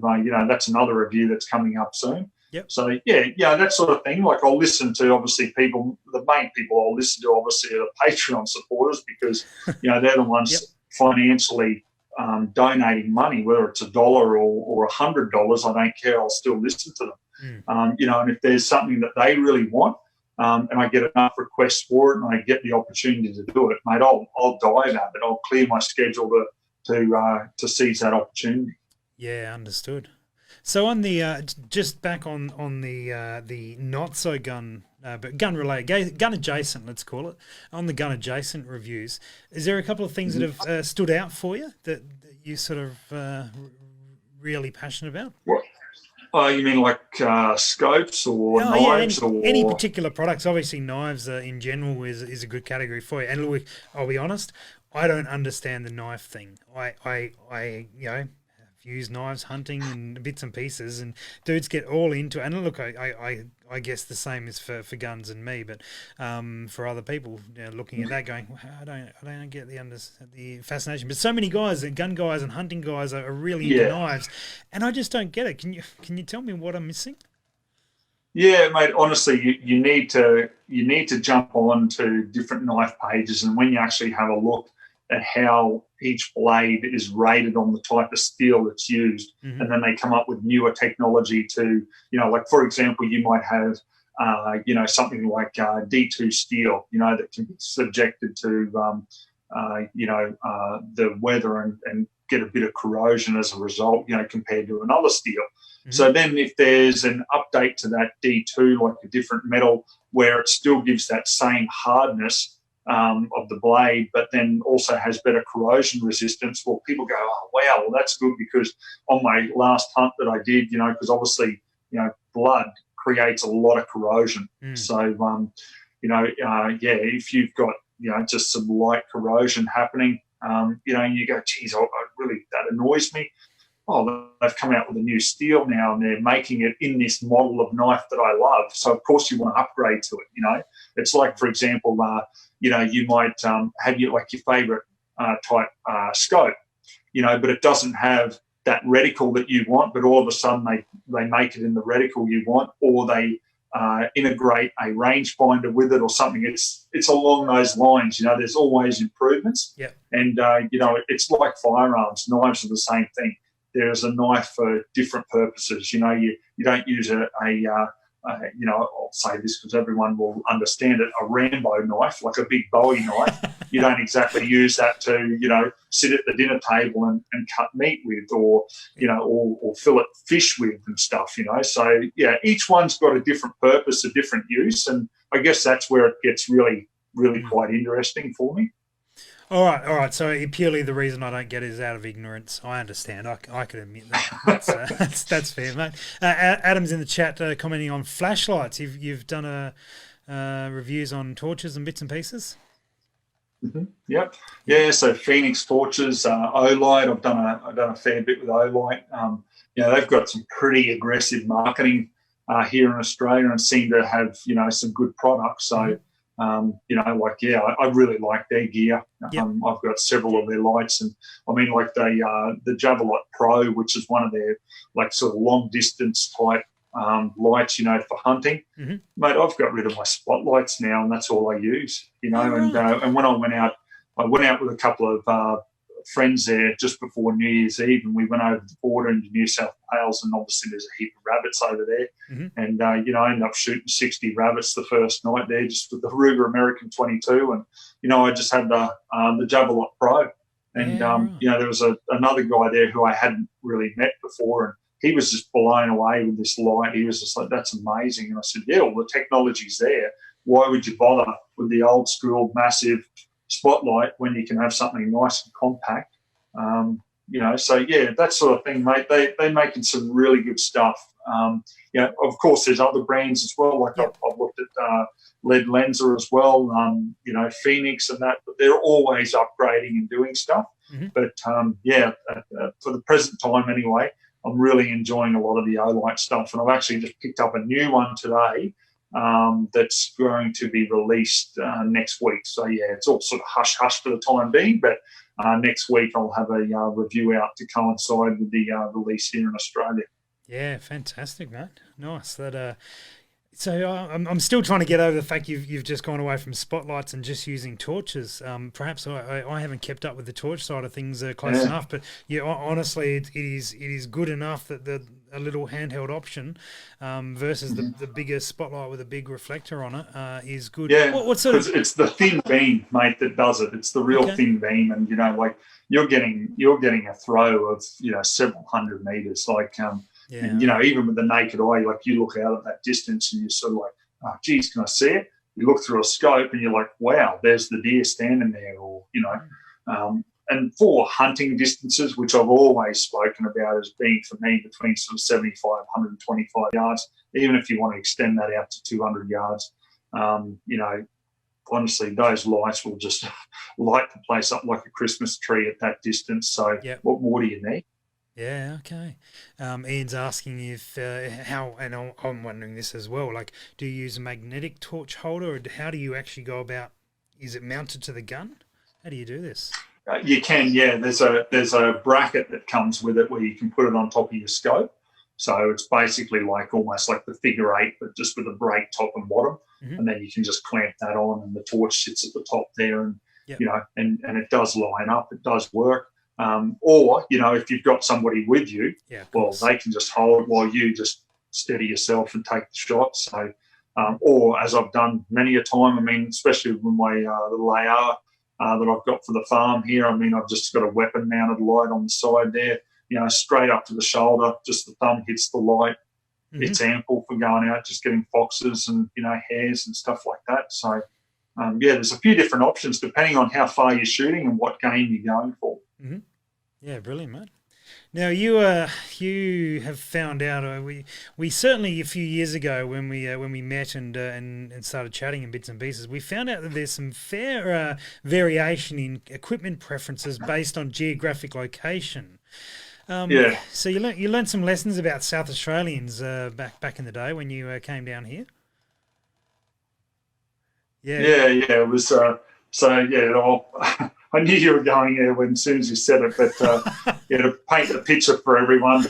that's another review that's coming up soon. Yep. So, that sort of thing. Like, I'll listen to, obviously, the main people I'll listen to, obviously, are the Patreon supporters, because, they're the ones financially donating money, whether it's $1 or $100, I don't care, I'll still listen to them. And if there's something that they really want, and I get enough requests for it and I get the opportunity to do it, mate, I'll dive at it. I'll clear my schedule to seize that opportunity. Yeah, understood. So on the just back on the not so gun, but gun related, gun adjacent, let's call it, on the gun adjacent reviews, is there a couple of things that have stood out for you that you sort of really passionate about? What? You mean like scopes or knives? Any particular products? Obviously, knives in general is a good category for you. And look, I'll be honest, I don't understand the knife thing. I use knives hunting and bits and pieces, and dudes get all into it. And look, I guess the same is for guns and me, but for other people, looking at that, going, I don't get the fascination. But so many guys, gun guys and hunting guys, are really into knives, and I just don't get it. Can you tell me what I'm missing? Yeah, mate. Honestly, you need to jump on to different knife pages, and when you actually have a look at how each blade is rated on the type of steel that's used, and then they come up with newer technology to, like, for example, you might have, something like D2 steel, that can be subjected to, the weather and get a bit of corrosion as a result, compared to another steel. So then if there's an update to that D2, like a different metal, where it still gives that same hardness of the blade, but then also has better corrosion resistance, well, people go, oh, wow, well, that's good, because on my last hunt that I did, because obviously, blood creates a lot of corrosion. So, if you've got, just some light corrosion happening, and you go, geez, that annoys me. Oh, they've come out with a new steel now, and they're making it in this model of knife that I love. So, of course, you want to upgrade to it, It's like, for example, you might have your favourite type scope, but it doesn't have that reticle that you want, but all of a sudden they make it in the reticle you want, or they integrate a rangefinder with it or something. It's along those lines, there's always improvements. Yeah. And, it's like firearms. Knives are the same thing. There's a knife for different purposes. You don't use I'll say this because everyone will understand it, a Rambo knife, like a big Bowie knife. You don't exactly use that to, sit at the dinner table and cut meat with, or fillet fish with and stuff, So, each one's got a different purpose, a different use, and I guess that's where it gets really, really quite interesting for me. All right. So purely the reason I don't get it is out of ignorance. I understand. I can admit that. That's fair, mate. Adam's in the chat commenting on flashlights. You've done reviews on torches and bits and pieces. Yep. Yeah. So Phoenix Torches, Olight. I've done a fair bit with Olight. They've got some pretty aggressive marketing here in Australia and seem to have some good products. So I really like their gear. Yep. I've got several of their lights, and I mean like the Javelot Pro, which is one of their like sort of long distance type lights, for hunting. Mm-hmm. Mate, I've got rid of my spotlights now, and that's all I use. Right. And when I went out with a couple of friends there just before New Year's Eve, and we went over the border into New South Wales, and obviously there's a heap of rabbits over there. Mm-hmm. And, I ended up shooting 60 rabbits the first night there just with the Ruger American 22. And, I just had the Javelot Pro. And, right. there was another guy there who I hadn't really met before, and he was just blown away with this light. He was just like, that's amazing. And I said, yeah, well, the technology's there. Why would you bother with the old school massive spotlight when you can have something nice and compact? So yeah, that sort of thing, mate. They're making some really good stuff. Of course, there's other brands as well. Like Yep. I've looked at Lead Lenser as well. Phoenix and that, but they're always upgrading and doing stuff. Mm-hmm. But for the present time, anyway, I'm really enjoying a lot of the Olight stuff, and I've actually just picked up a new one today. That's going to be released next week. So, yeah, it's all sort of hush-hush for the time being, but next week I'll have a review out to coincide with the release here in Australia. Yeah, fantastic, mate. Nice. So I'm still trying to get over the fact you've just gone away from spotlights and just using torches. Perhaps I haven't kept up with the torch side of things close enough, but yeah, honestly, it is good enough that a little handheld option versus the bigger spotlight with a big reflector on it is good. Yeah, what sort of? It's the thin beam, mate, that does it. It's the real thin beam, and like you're getting a throw of several hundred meters, like. And, even with the naked eye, like you look out at that distance and you're sort of like, oh, geez, can I see it? You look through a scope and you're like, wow, there's the deer standing there. Or, and for hunting distances, which I've always spoken about as being for me between sort of 75, 125 yards, even if you want to extend that out to 200 yards, honestly, those lights will just light the place up like a Christmas tree at that distance. So what more do you need? Yeah, okay. Ian's asking if how, and I'm wondering this as well. Like, do you use a magnetic torch holder, or how do you actually go about? Is it mounted to the gun? How do you do this? You can, yeah. There's a bracket that comes with it where you can put it on top of your scope. So it's basically like almost like the figure eight, but just with a break top and bottom, and then you can just clamp that on, and the torch sits at the top there, and and it does line up. It does work. Or, if you've got somebody with you, they can just hold while you just steady yourself and take the shot. So, or as I've done many a time, I mean, especially with my little AR that I've got for the farm here, I mean, I've just got a weapon mounted light on the side there, straight up to the shoulder, just the thumb hits the light. It's ample for going out, just getting foxes and, hares and stuff like that. So, there's a few different options depending on how far you're shooting and what game you're going for. Mm-hmm. Yeah, brilliant, mate. Now you have found out we certainly a few years ago when we met and started chatting in bits and pieces, we found out that there's some fair variation in equipment preferences based on geographic location. So you learned some lessons about South Australians back in the day when you came down here. Yeah. It was I knew you were going there as soon as you said it, but to paint the picture for everyone,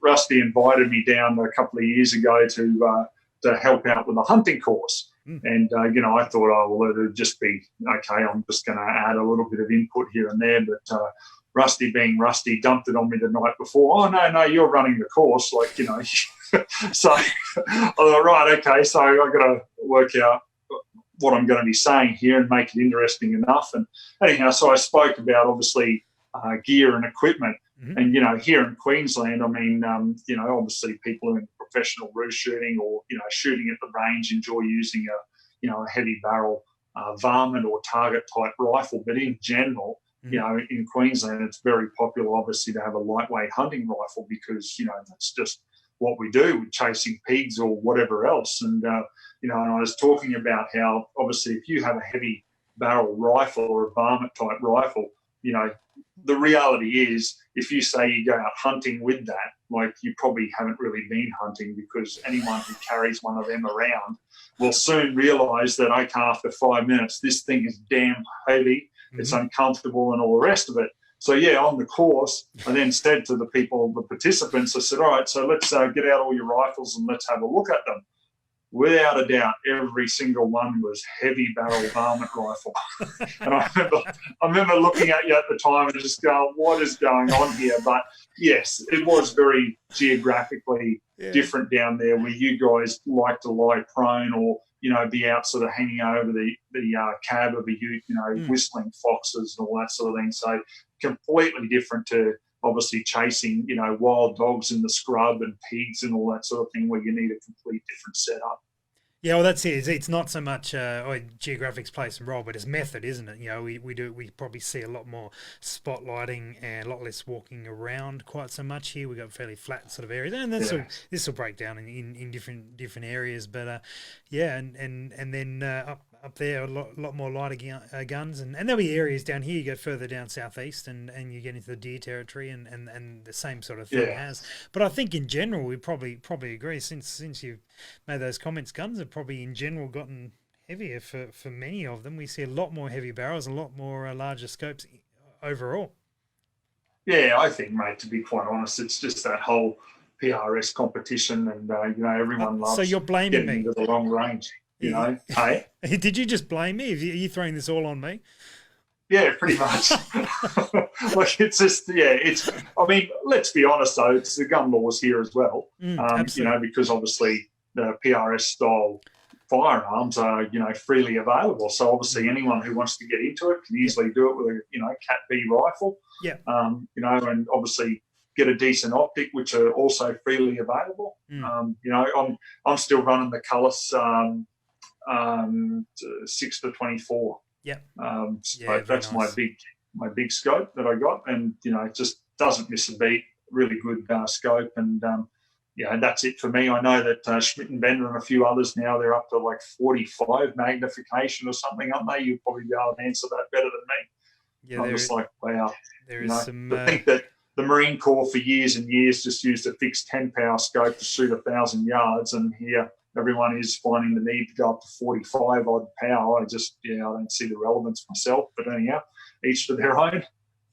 Rusty invited me down a couple of years ago to help out with a hunting course. And, I thought, it would just be, okay, I'm just going to add a little bit of input here and there. But Rusty being Rusty dumped it on me the night before. Oh, no, you're running the course. So I thought, right, okay, so I've got to work out what I'm going to be saying here and make it interesting enough. And anyhow, so I spoke about obviously gear and equipment. And, here in Queensland, I mean, obviously people who are in professional roost shooting or, shooting at the range enjoy using a heavy barrel varmint or target type rifle. But in general, in Queensland, it's very popular, obviously, to have a lightweight hunting rifle because, that's just what we do with chasing pigs or whatever else. And, and I was talking about how obviously if you have a heavy barrel rifle or a varmint type rifle, you know, the reality is if you say you go out hunting with that, like you probably haven't really been hunting, because anyone who carries one of them around will soon realise that, okay, after 5 minutes, this thing is damn heavy, it's uncomfortable and all the rest of it. So, yeah, on the course, I then said to the participants, I said, all right, so let's get out all your rifles and let's have a look at them. Without a doubt, every single one was heavy barrel varmint rifle. And I remember looking at you at the time and just going, what is going on here? But yes, it was very geographically different down there, where you guys like to lie prone or, you know, be out sort of hanging over the cab of a ute, you know, whistling foxes and all that sort of thing. So completely different to obviously chasing, you know, wild dogs in the scrub and pigs and all that sort of thing, where you need a complete different setup. Yeah, well, that's it. It's not so much geographics plays some role, but it's method, isn't it? You know, we probably see a lot more spotlighting and a lot less walking around quite so much here. We've got fairly flat sort of areas, and this will break down in different areas. But and then up there a lot more lighter guns, and there'll be areas down here. You go further down southeast, and you get into the deer territory, and the same sort of thing has. But I think in general we probably agree, since you've made those comments, guns have probably in general gotten heavier for many of them. We see a lot more heavy barrels, a lot more larger scopes overall. Yeah, I think, mate, to be quite honest, it's just that whole PRS competition, and you know, everyone loves. So you're blaming me into the long range. You know, hey? Did you just blame me? Are you throwing this all on me? Yeah, pretty much. Like, it's just, I mean, let's be honest, though, it's the gun laws here as well. You know, because obviously the PRS style firearms are, you know, freely available. So obviously anyone who wants to get into it can easily do it with a, you know, Cat B rifle. Yeah. You know, and obviously get a decent optic, which are also freely available. You know, I'm still running the Cullis 6-24. Yeah. So that's nice. my big scope that I got, and you know, it just doesn't miss a beat. Really good scope, and yeah, that's it for me. I know that Schmidt and Bender and a few others now, they're up to like 45 magnification or something, aren't they? You'll probably be able to answer that better than me. Yeah, I'm just like, wow. There is some. I think that the Marine Corps for years and years just used a fixed 10-power scope to shoot 1,000 yards, and here everyone is finding the need to go up to 45 odd power. I don't see the relevance myself, but anyhow, each to their own.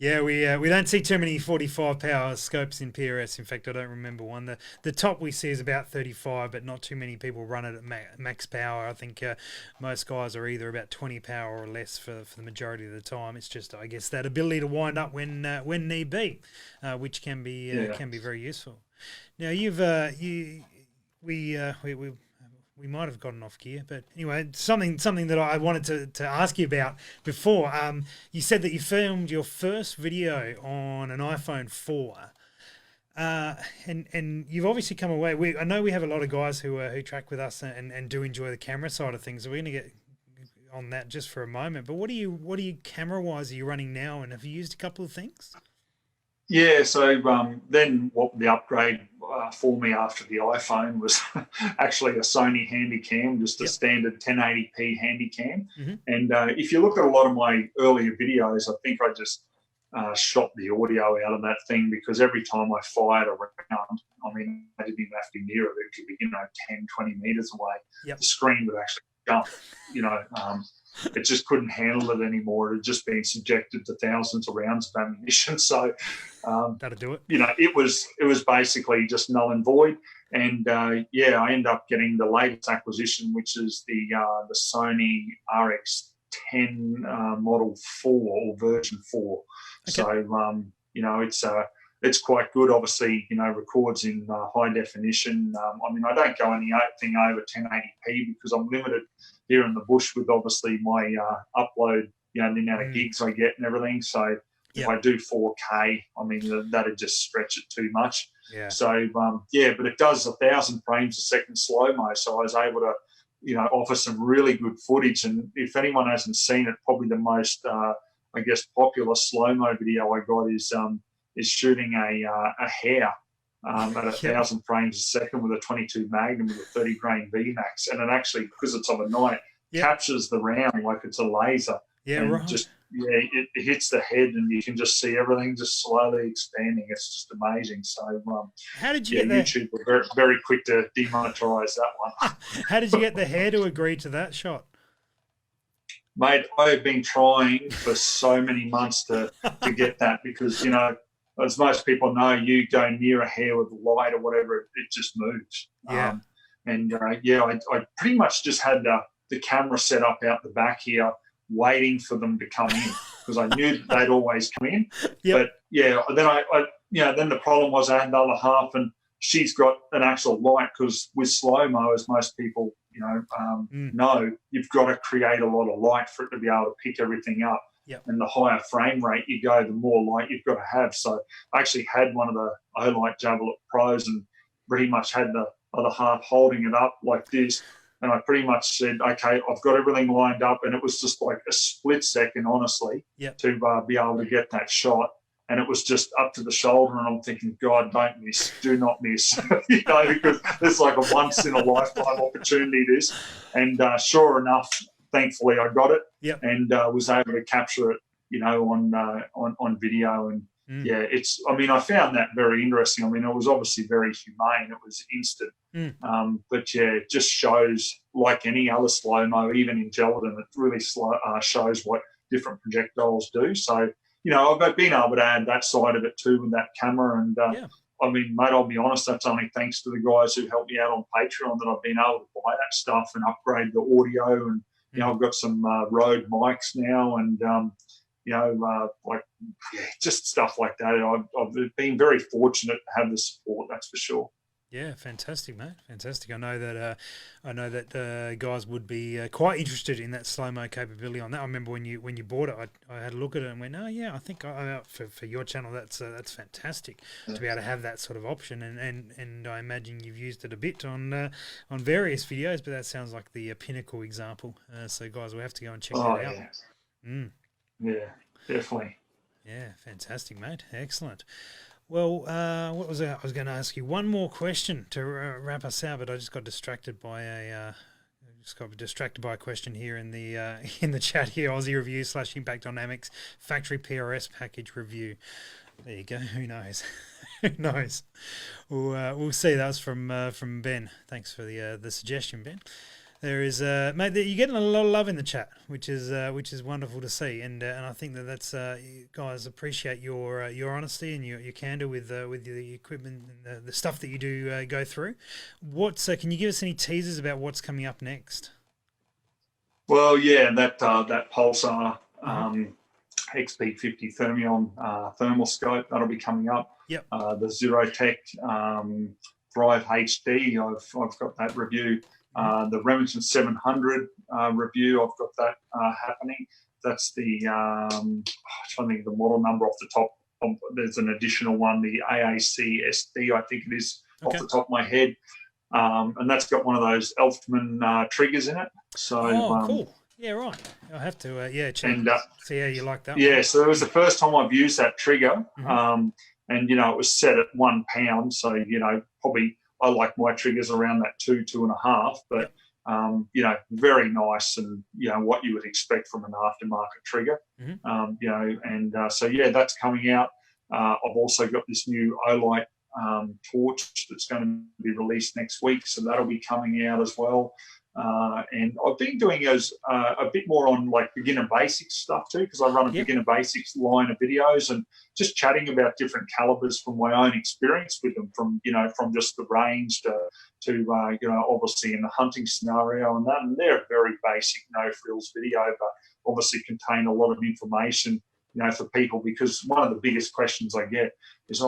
Yeah, we don't see too many 45 power scopes in PRS. In fact, I don't remember one. The top we see is about 35, but not too many people run it at max power. I think most guys are either about 20 power or less for the majority of the time. It's just, I guess, that ability to wind up when need be, which can be very useful. Now we might have gotten off gear, but anyway, something that I wanted to ask you about before. You said that you filmed your first video on an iPhone 4, and you've obviously come away. I know we have a lot of guys who track with us and do enjoy the camera side of things. So we're going to get on that just for a moment. But what are you camera wise? Are you running now, and have you used a couple of things? Yeah, so then what the upgrade for me after the iPhone was actually a Sony Handycam, just a standard 1080p Handycam. Mm-hmm. And if you look at a lot of my earlier videos, I think I just shot the audio out of that thing, because every time I fired around, I mean, I didn't even have to be near it. It could be, 10, 20 metres away. Yep. The screen would actually jump, it just couldn't handle it anymore. It had just been subjected to thousands of rounds of ammunition. So that'll do it. It was basically just null and void. And I ended up getting the latest acquisition, which is the Sony RX10 Model 4 or version 4. Okay. So it's quite good. Obviously, records in high definition. I don't go anything over 1080p because I'm limited here in the bush with obviously my upload, the amount of gigs I get and everything. So if I do 4K, that'd just stretch it too much. Yeah. So, but it does 1,000 frames a second slow-mo. So I was able to, offer some really good footage. And if anyone hasn't seen it, probably the most, popular slow-mo video I got is shooting a hare at 1,000 frames a second with a 22 Magnum with a 30 grain VMAX, and it actually, because it's of a night, captures the round like it's a laser. Yeah, and right. just it hits the head, and you can just see everything just slowly expanding. It's just amazing. So How did you yeah, get the YouTube were very, very quick to demonetize that one. How did you get the hair to agree to that shot? Mate, I have been trying for so many months to get that, because as most people know, you go near a hair with light or whatever, it just moves. Yeah. I pretty much just had the camera set up out the back here, waiting for them to come in, because I knew that they'd always come in. Yep. But yeah, then the problem was I had the other half, and she's got an actual light, because with slow mo, as most people know, you've got to create a lot of light for it to be able to pick everything up. Yep. And the higher frame rate you go, the more light you've got to have. So I actually had one of the Olight Javelot Pros, and pretty much had the other half holding it up like this. And I pretty much said, okay, I've got everything lined up. And it was just like a split second, honestly, Yep. to be able to get that shot. And it was just up to the shoulder, and I'm thinking, God, don't miss, do not miss, because it's like a once in a lifetime opportunity. This, and sure enough, thankfully I got it, Yep. and was able to capture it, on video. And yeah, I found that very interesting. I mean, it was obviously very humane. It was instant, but yeah, it just shows, like any other slow mo, even in gelatin, it really shows what different projectiles do. So. I've been able to add that side of it too with that camera. And I mean, mate, I'll be honest, that's only thanks to the guys who helped me out on Patreon that I've been able to buy that stuff and upgrade the audio. And, I've got some Rode mics now, and, just stuff like that. I've been very fortunate to have the support, that's for sure. Yeah, fantastic, mate. Fantastic. I know that guys would be quite interested in that slow mo capability on that. I remember when you bought it, I had a look at it and went, oh yeah, I think for your channel that's fantastic to be able to have that sort of option. And I imagine you've used it a bit on various videos, but that sounds like the pinnacle example. So guys, we'll have to go and check that out. Yeah, definitely. Yeah, fantastic, mate. Excellent. Well, what was I was going to ask you one more question to wrap us out, but I just got distracted by a question here in the chat here. Ozzie Reviews / Impact Dynamics Factory PRS Package Review. There you go. Who knows? Who knows? We'll see. That was from Ben. Thanks for the suggestion, Ben. There is, mate, you're getting a lot of love in the chat, which is wonderful to see, and I think that's guys appreciate your honesty and your candor with the equipment and the stuff that you do go through. Can you give us any teasers about what's coming up next? Well, yeah, that Pulsar XP50 Thermion thermal scope, that'll be coming up. Yep. The Zerotech Thrive HD, I've got that review. The Remington 700 review, I've got that happening. That's I'm trying to think of the model number off the top. There's an additional one, the AAC SD, I think it is, off the top of my head. And that's got one of those Elftman triggers in it. So, cool. Yeah, right. I'll have to, check and see how you like that yeah, one. so it was the first time I've used that trigger. And, it was set at 1 pound. So, probably I like my triggers around that 2.5, but, very nice, and, what you would expect from an aftermarket trigger. That's coming out. I've also got this new Olight torch that's going to be released next week, so that'll be coming out as well. And I've been doing a bit more on like beginner basics stuff too, because I run a beginner basics line of videos and just chatting about different calibers from my own experience with them, from just the range to obviously in the hunting scenario and that. And they're a very basic no frills video, but obviously contain a lot of information, for people, because one of the biggest questions I get is,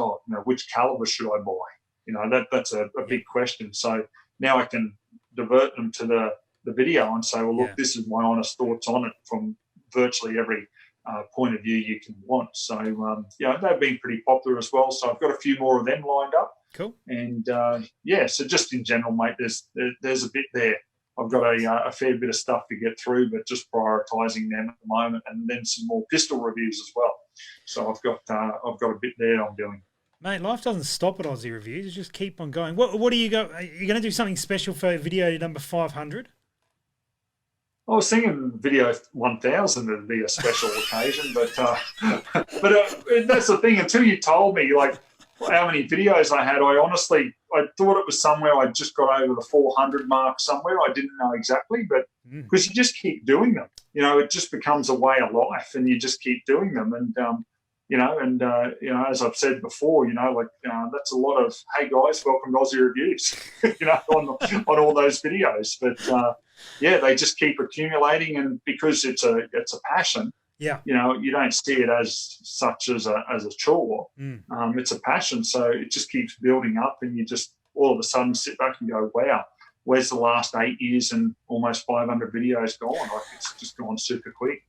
which caliber should I buy? That's a big question. So now I can divert them to the video and say, well, look, this is my honest thoughts on it from virtually every point of view you can want. So, they've been pretty popular as well. So I've got a few more of them lined up. Cool. And, so just in general, mate, there's a bit there. I've got a fair bit of stuff to get through, but just prioritising them at the moment, and then some more pistol reviews as well. So I've got a bit there I'm doing. Mate, life doesn't stop at Ozzie Reviews. You just keep on going. What do you go? Are you going to do something special for video number 500? I was thinking video 1000 would be a special occasion, but that's the thing. Until you told me like how many videos I had, I thought it was somewhere I just got over the 400 mark somewhere. I didn't know exactly, but because you just keep doing them, it just becomes a way of life, and you just keep doing them, and as I've said before, that's a lot of, hey guys, welcome to Ozzie Reviews, on all those videos. But they just keep accumulating, and because it's a passion, you don't see it as such as a chore. It's a passion, so it just keeps building up, and you just all of a sudden sit back and go, wow, where's the last 8 years and almost 500 videos gone? Like, it's just gone super quick.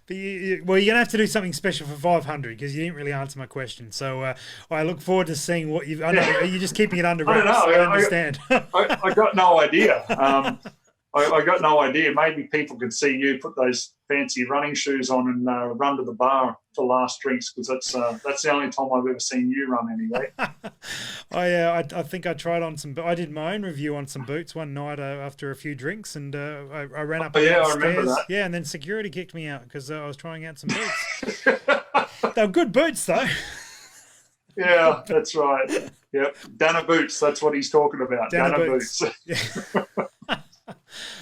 But you're going to have to do something special for 500, because you didn't really answer my question. So I look forward to seeing what you've... I know, are you just keeping it under wraps? I don't know. I understand. I got no idea. I got no idea. Maybe people could see you put those fancy running shoes on and run to the bar for last drinks, because that's the only time I've ever seen you run anyway. I think I tried on some... I did my own review on some boots one night after a few drinks, and I ran up and down the stairs. I remember that. Yeah, and then security kicked me out because I was trying out some boots. They were good boots, though. Yeah, that's right. Yep, Dana boots. That's what he's talking about. Dana boots.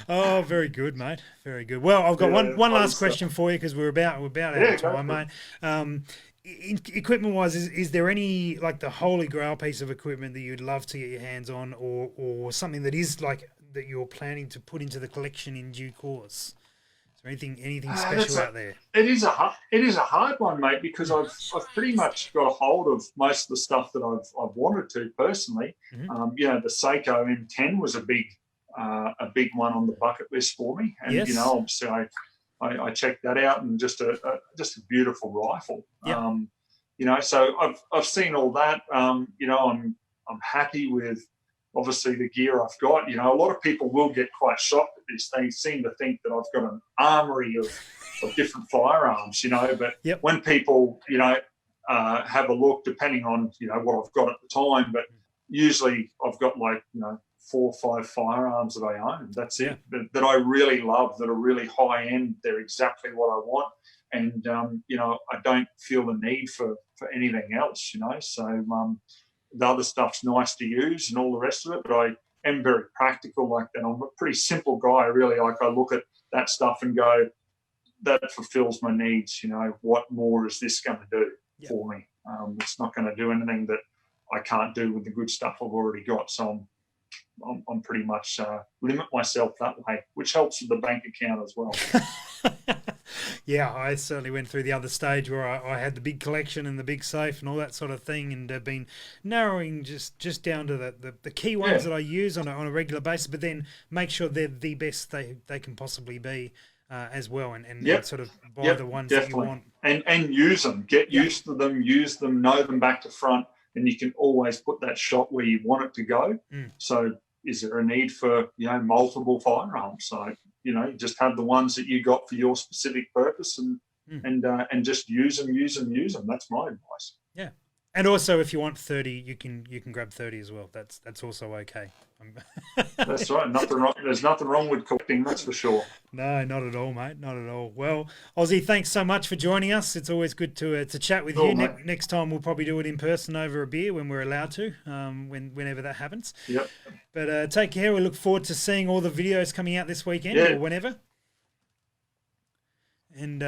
Oh, very good, mate. Very good. Well, I've got one last question for you, because we're about out of time, mate. Equipment-wise, is there any, like, the holy grail piece of equipment that you'd love to get your hands on, or something that is like that you're planning to put into the collection in due course? Is there anything special out there? It is a hard one, mate, because I've pretty much got a hold of most of the stuff that I've wanted to personally. The Seiko M10 was a big one on the bucket list for me, and obviously I checked that out, and just a beautiful rifle. So I've seen all that. I'm happy with obviously the gear I've got. A lot of people will get quite shocked at this. They seem to think that I've got an armory of different firearms, but when people have a look, depending on what I've got at the time, but usually I've got 4 or 5 firearms that I own. That's it. That I really love, that are really high end. They're exactly what I want, and I don't feel the need for anything else. So the other stuff's nice to use and all the rest of it, but I am very practical like that. I'm a pretty simple guy, really. Like, I look at that stuff and go, that fulfills my needs. What more is this going to do for me? It's not going to do anything that I can't do with the good stuff I've already got. So I'm pretty much limit myself that way, which helps with the bank account as well. Yeah, I certainly went through the other stage where I had the big collection and the big safe and all that sort of thing, and have been narrowing just down to the key ones that I use on a regular basis, but then make sure they're the best they can possibly be as well, and sort of buy the ones that you want. And use them. Get used to them, use them, know them back to front, and you can always put that shot where you want it to go. So is there a need for, multiple firearms? So, you just have the ones that you got for your specific purpose, and just use them. That's my advice. Yeah. And also, if you want 30, you can grab 30 as well. That's also okay. That's right. Nothing wrong. There's nothing wrong with collecting. That's for sure. No, not at all, mate. Not at all. Well, Ozzie, thanks so much for joining us. It's always good to chat with you. Next time we'll probably do it in person over a beer when we're allowed to, whenever that happens. Yep. But take care. We look forward to seeing all the videos coming out this weekend or whenever. And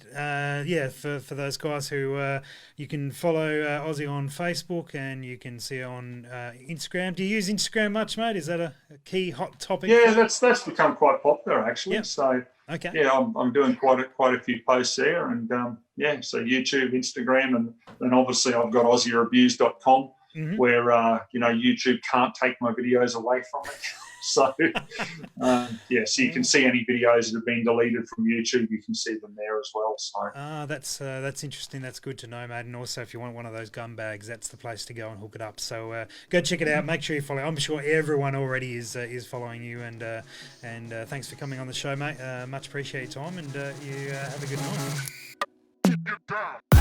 for those guys who you can follow Ozzie on Facebook, and you can see on Instagram. Do you use Instagram much, mate? Is that a key hot topic? Yeah, that's become quite popular actually. Yep. So I'm doing quite a few posts there, and so YouTube, Instagram, and then obviously I've got AussieReviews.com where YouTube can't take my videos away from it. So, so you can see any videos that have been deleted from YouTube. You can see them there as well. So, that's interesting. That's good to know, mate. And also, if you want one of those gun bags, that's the place to go and hook it up. So, go check it out. Make sure you follow. I'm sure everyone already is following you. And thanks for coming on the show, mate. Much appreciate your time, and you have a good night.